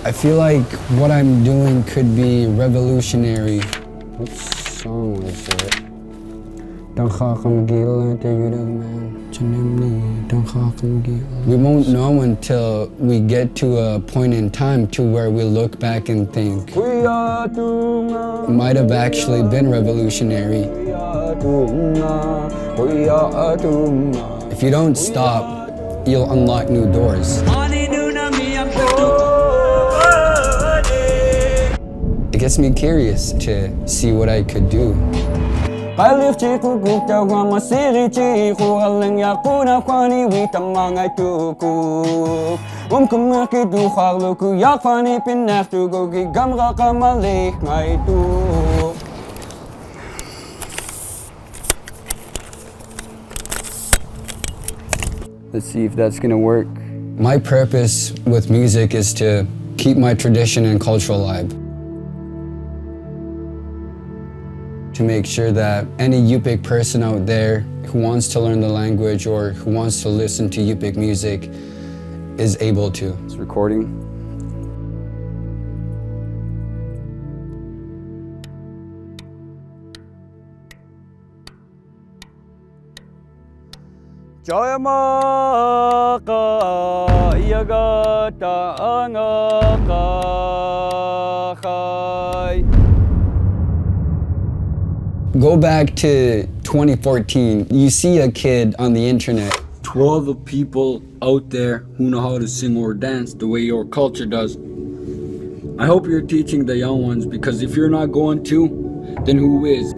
I feel like what I'm doing could be revolutionary. What song was it? We won't know until we get to a point in time to where we look back and think, it might have actually been revolutionary. If you don't stop, you'll unlock new doors. It gets me curious to see what I could do. Let's see if that's gonna work. My purpose with music is to keep my tradition and culture alive. To make sure that any Yupik person out there who wants to learn the language or who wants to listen to Yupik music is able to. It's recording. Go back to 2014, you see a kid on the internet. To all the people out there who know how to sing or dance the way your culture does, I hope you're teaching the young ones, because if you're not going to, then who is?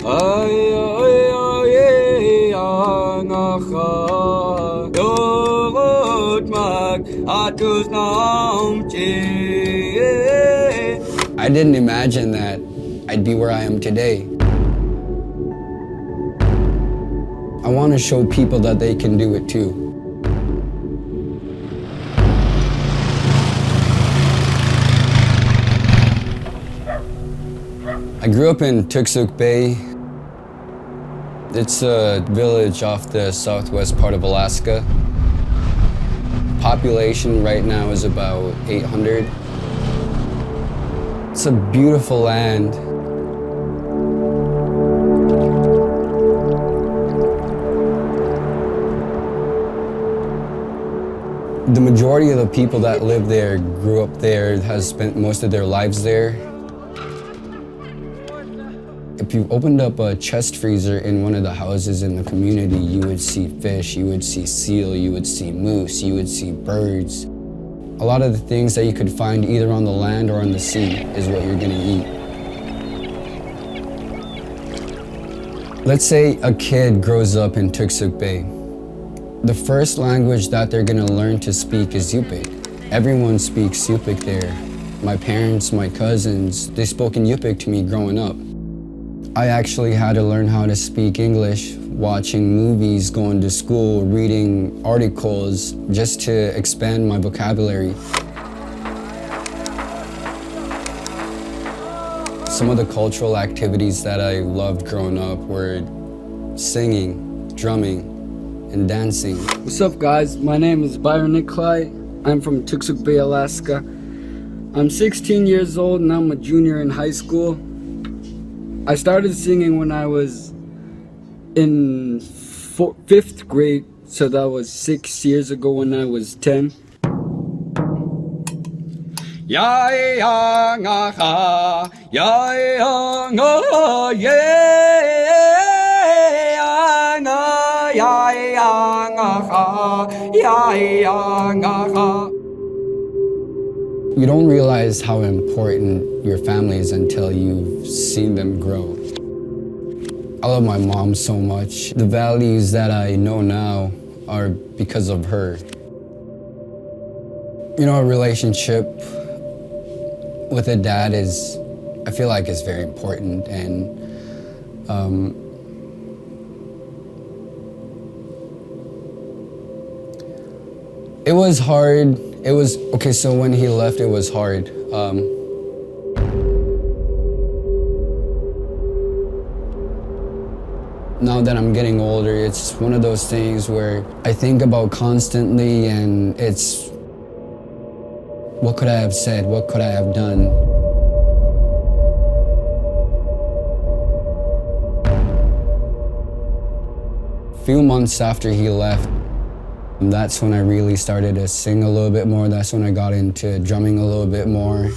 I didn't imagine that I'd be where I am today. I want to show people that they can do it too. I grew up in Toksook Bay. It's a village off the southwest part of Alaska. Population right now is about 800. It's a beautiful land. The majority of the people that live there, grew up there, has spent most of their lives there. If you opened up a chest freezer in one of the houses in the community, you would see fish, you would see seal, you would see moose, you would see birds. A lot of the things that you could find either on the land or on the sea is what you're gonna eat. Let's say a kid grows up in Toksook Bay. The first language that they're gonna learn to speak is Yupik. Everyone speaks Yupik there. My parents, my cousins, they spoke in Yupik to me growing up. I actually had to learn how to speak English, watching movies, going to school, reading articles, just to expand my vocabulary. Some of the cultural activities that I loved growing up were singing, drumming, and dancing. What's up, guys? My name is Byron Nicholai. I'm from Toksook Bay, Alaska. I'm 16 years old and I'm a junior in high school. I started singing when I was in 5th grade, so that was 6 years ago when I was 10. Yeah, yeah, yeah, You don't realize how important your family is until you've seen them grow. I love my mom so much. The values that I know now are because of her. You know, a relationship with a dad is, I feel like, is very important, and it was hard. It was, okay, so when he left, it was hard. Now that I'm getting older, it's one of those things where I think about constantly, and What could I have said? What could I have done? A few months after he left, that's when I really started to sing a little bit more. That's when I got into drumming a little bit more.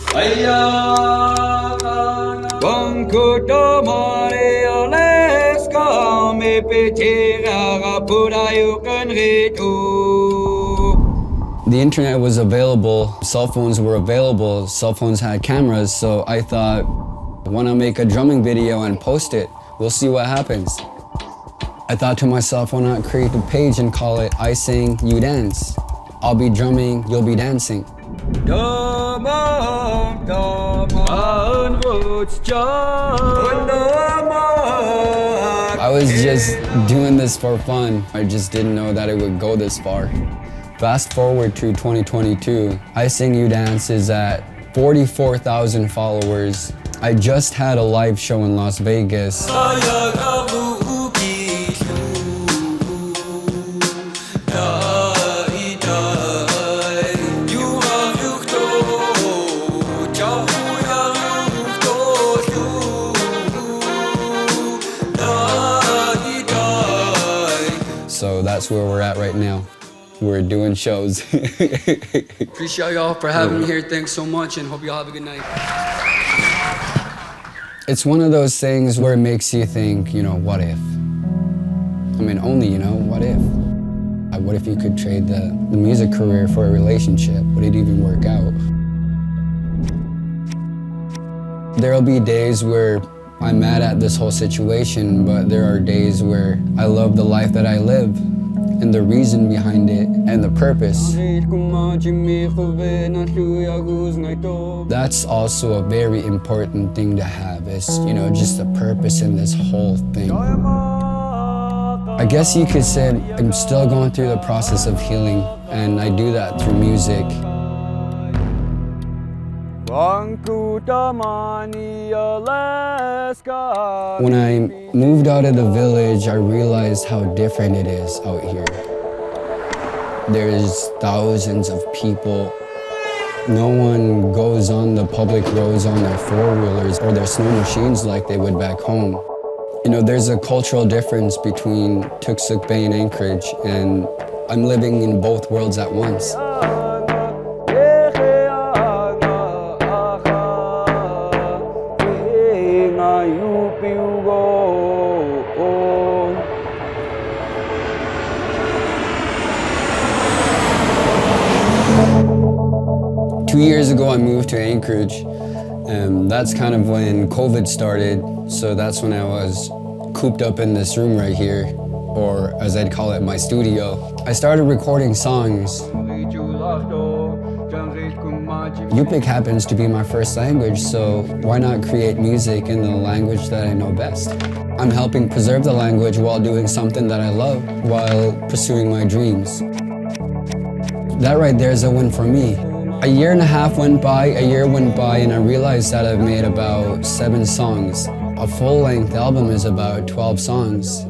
The internet was available, cell phones were available, cell phones had cameras, so I thought, why not make a drumming video and post it? We'll see what happens. I thought to myself, why not create a page and call it I Sing, You Dance. I'll be drumming, you'll be dancing. I was just doing this for fun. I just didn't know that it would go this far. Fast forward to 2022, I Sing You Dance is at 44,000 followers. I just had a live show in Las Vegas. So that's where we're at right now. We're doing shows. Appreciate y'all for having me here. Thanks so much, and hope y'all have a good night. It's one of those things where it makes you think, what if? I mean, only, what if? What if you could trade the music career for a relationship? Would it even work out? There'll be days where I'm mad at this whole situation, but there are days where I love the life that I live and the reason behind it and the purpose. That's also a very important thing to have is, just the purpose in this whole thing. I guess you could say I'm still going through the process of healing, and I do that through music. When I moved out of the village, I realized how different it is out here. There's thousands of people. No one goes on the public roads on their four-wheelers or their snow machines like they would back home. There's a cultural difference between Toksook Bay and Anchorage, and I'm living in both worlds at once. 2 years ago, I moved to Anchorage, and that's kind of when COVID started. So that's when I was cooped up in this room right here, or as I'd call it, my studio. I started recording songs. Yupik happens to be my first language, so why not create music in the language that I know best? I'm helping preserve the language while doing something that I love, while pursuing my dreams. That right there is a win for me. A year and a half went by, and I realized that I've made about 7 songs. A full-length album is about 12 songs.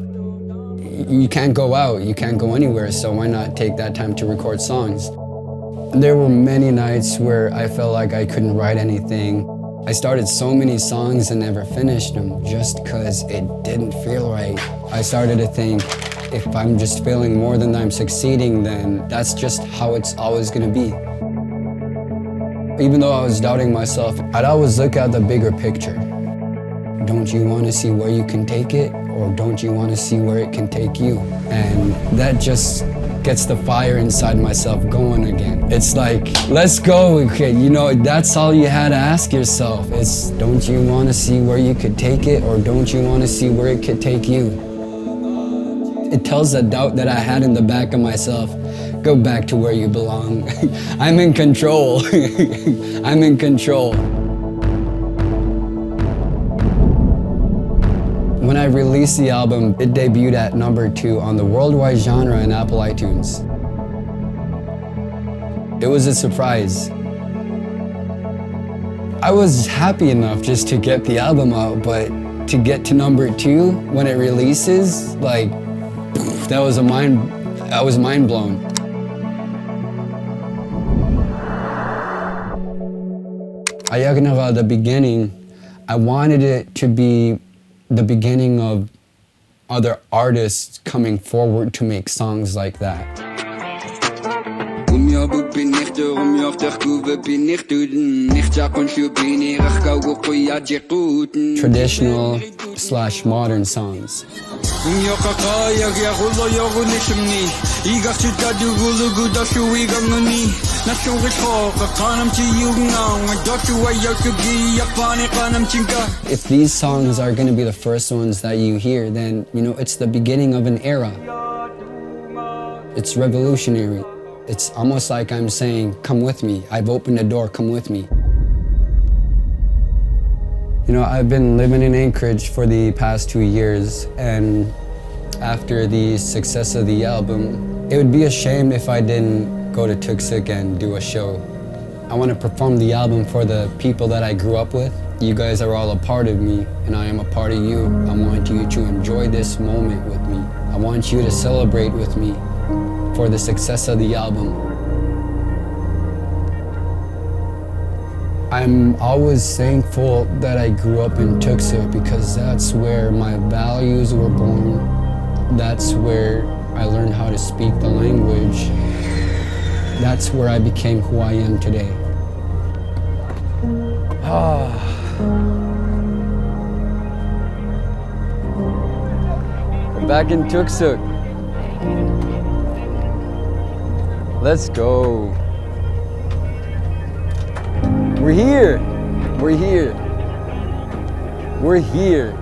You can't go out, you can't go anywhere, so why not take that time to record songs? There were many nights where I felt like I couldn't write anything. I started so many songs and never finished them just because it didn't feel right. I started to think, if I'm just failing more than I'm succeeding, then that's just how it's always gonna be. Even though I was doubting myself, I'd always look at the bigger picture. Don't you want to see where you can take it, or don't you want to see where it can take you? And that just gets the fire inside myself going again. It's like, let's go, okay, that's all you had to ask yourself. It's, don't you want to see where you could take it, or don't you want to see where it could take you? It tells the doubt that I had in the back of myself, go back to where you belong. I'm in control. I'm in control. When I released the album, it debuted at number 2 on the worldwide genre in Apple iTunes. It was a surprise. I was happy enough just to get the album out, but to get to number 2 when it releases, like, I was mind blown. Ayagnaga, the beginning, I wanted it to be the beginning of other artists coming forward to make songs like that. Traditional / modern songs. If these songs are going to be the first ones that you hear, then, you know, it's the beginning of an era. It's revolutionary. It's almost like I'm saying, come with me. I've opened the door, come with me. You know, I've been living in Anchorage for the past 2 years, and after the success of the album, it would be a shame if I didn't go to Toksook and do a show. I want to perform the album for the people that I grew up with. You guys are all a part of me, and I am a part of you. I want you to enjoy this moment with me. I want you to celebrate with me for the success of the album. I'm always thankful that I grew up in Toksook because that's where my values were born. That's where I learned how to speak the language. That's where I became who I am today. I'm back in Toksook. Let's go. We're here. We're here. We're here.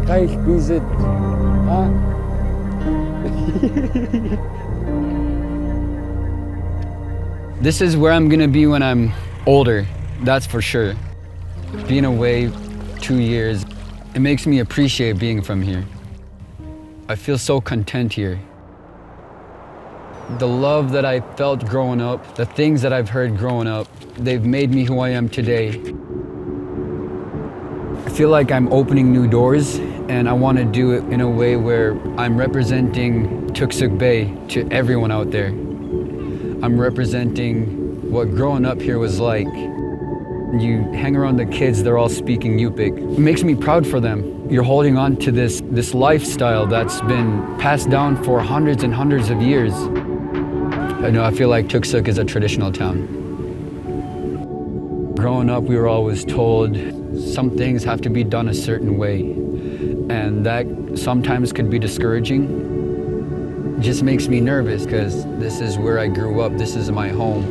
Kijk, wie zit? Huh? This is where I'm gonna be when I'm older, that's for sure. Being away 2 years, it makes me appreciate being from here. I feel so content here. The love that I felt growing up, the things that I've heard growing up, they've made me who I am today. I feel like I'm opening new doors, and I want to do it in a way where I'm representing Toksook Bay to everyone out there. I'm representing what growing up here was like. You hang around the kids, they're all speaking Yupik. It makes me proud for them. You're holding on to this lifestyle that's been passed down for hundreds and hundreds of years. I feel like Toksook is a traditional town. Growing up, we were always told some things have to be done a certain way, and that sometimes could be discouraging. It just makes me nervous because this is where I grew up, this is my home.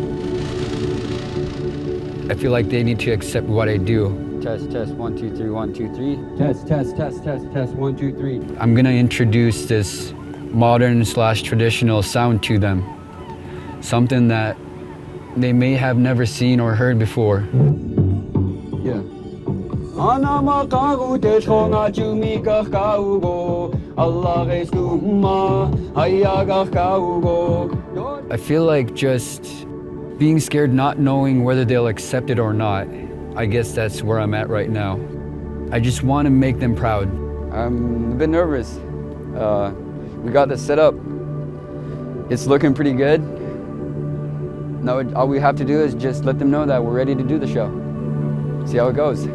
I feel like they need to accept what I do. Test, 1, 2, 3, 1, 2, 3. Test, 1, 2, 3. I'm gonna introduce this modern / traditional sound to them. Something that they may have never seen or heard before. Yeah. I feel like just being scared, not knowing whether they'll accept it or not. I guess that's where I'm at right now. I just want to make them proud. I'm a bit nervous. We got this set up. It's looking pretty good. Now all we have to do is just let them know that we're ready to do the show. See how it goes.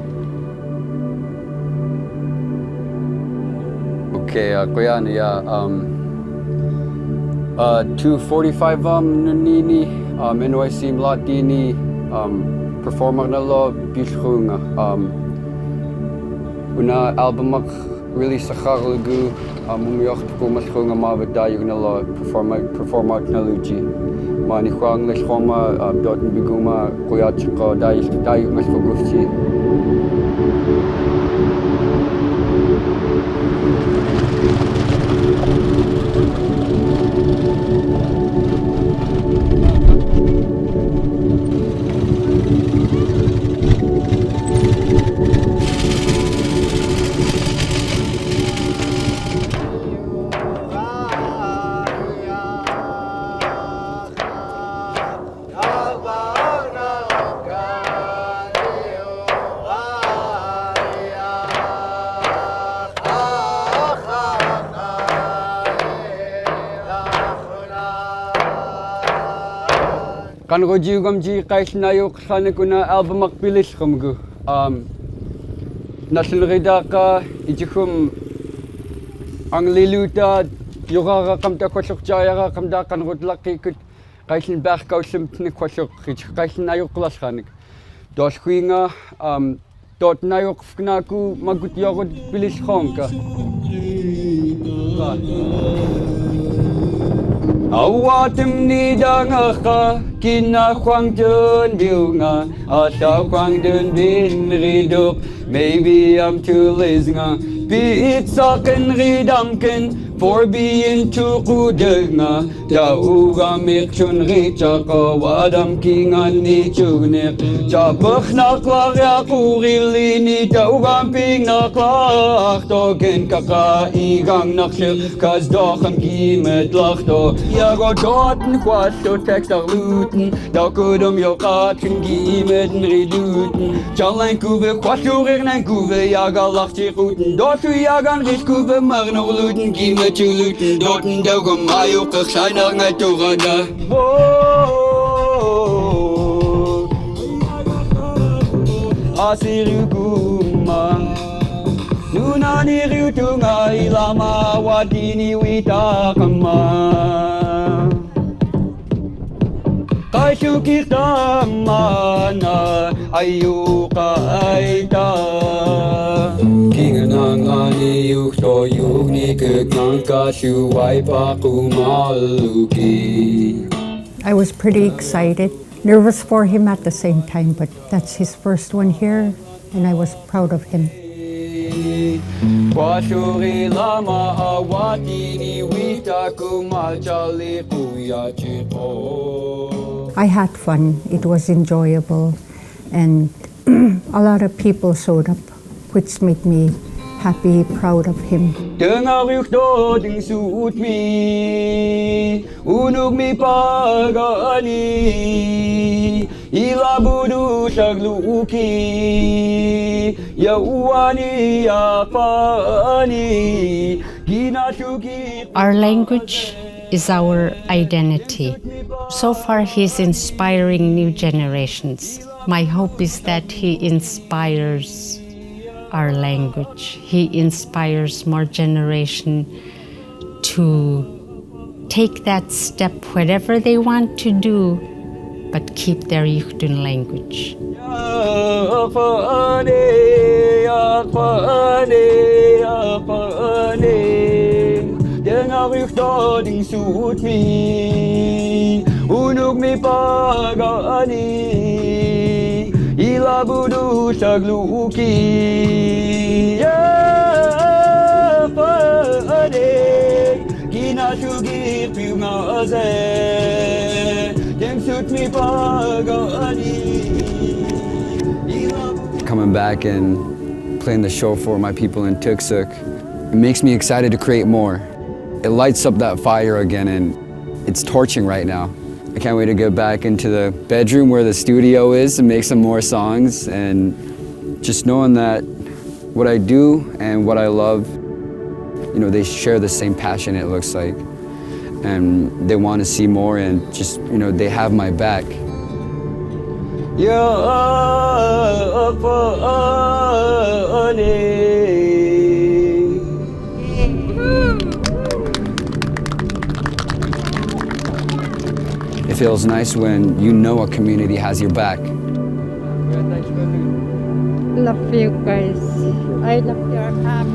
Okay, kuya niya 2:45 nini NYC Latini performer na lo bishung una albumak release sa kaglugu mumiyok ko mas ko nga mabadayo na lo performer na luchi mani kwang les khoma dot biguma kuya chiko dayo mas ko gufchi. Kanrojugam kaisnayok sana kuna album akpilis kamgu. Naslrida ijikum ang liluta yogaga kamta kwasok jaya kamda kanrodlaki kut kaisin bergkausem tne kwasok kaisnayok klaskanik. Dos kuinga dot nayok fknaku magut yorod pilis honka. Awatim ni dangaka kina kwang dun biunga ata kwang dun bin ridok maybe I'm too lazy nga pizza kan ridamken for being too good nga dauga mikchun richa ko wadam kingan ni chugnek jabakh na klarya kurili ni dauga ping na klach togen kaka igang nakshil kas docham kimet lachto ja go dorten kwasto text ar luten da kudum yo katchen gimet riduten jalen kuve kwasto regnen kuve ja ga lachte guten dort ja gan rich kuve mar no luten gimet chuluten dorten da go mayo kscheiner ngatorada asiruguma Nuna ni riutunga ilama wadini wita kama Kaishuki tamana ayuka aita Kinganangani yukto yukni kekangka shuwai pakumaluki I was pretty excited, nervous for him at the same time, but that's his first one here and I was proud of him. Kwashuri lama awatini wita kumachali kuyachiko. I had fun, it was enjoyable, and a lot of people showed up, which made me happy, proud of him. Dengarukto ding suut mi, unug mi pagani, ilabudu shagluki, yauani apani, ginashuki. Our language is our identity. So far, he's inspiring new generations. My hope is that he inspires our language. He inspires more generation to take that step, whatever they want to do, but keep their Yukdun language. Ilabudu shagluki Ginashugi piumaze Demsut mi pagani. Coming back and playing the show for my people in Toksook, it makes me excited to create more. It lights up that fire again and it's torching right now. I can't wait to get back into the bedroom where the studio is and make some more songs, and just knowing that what I do and what I love, you know, they share the same passion, it looks like, and they want to see more, and just, you know, they have my back. It feels nice when you know a community has your back. Love you guys. I love your heart.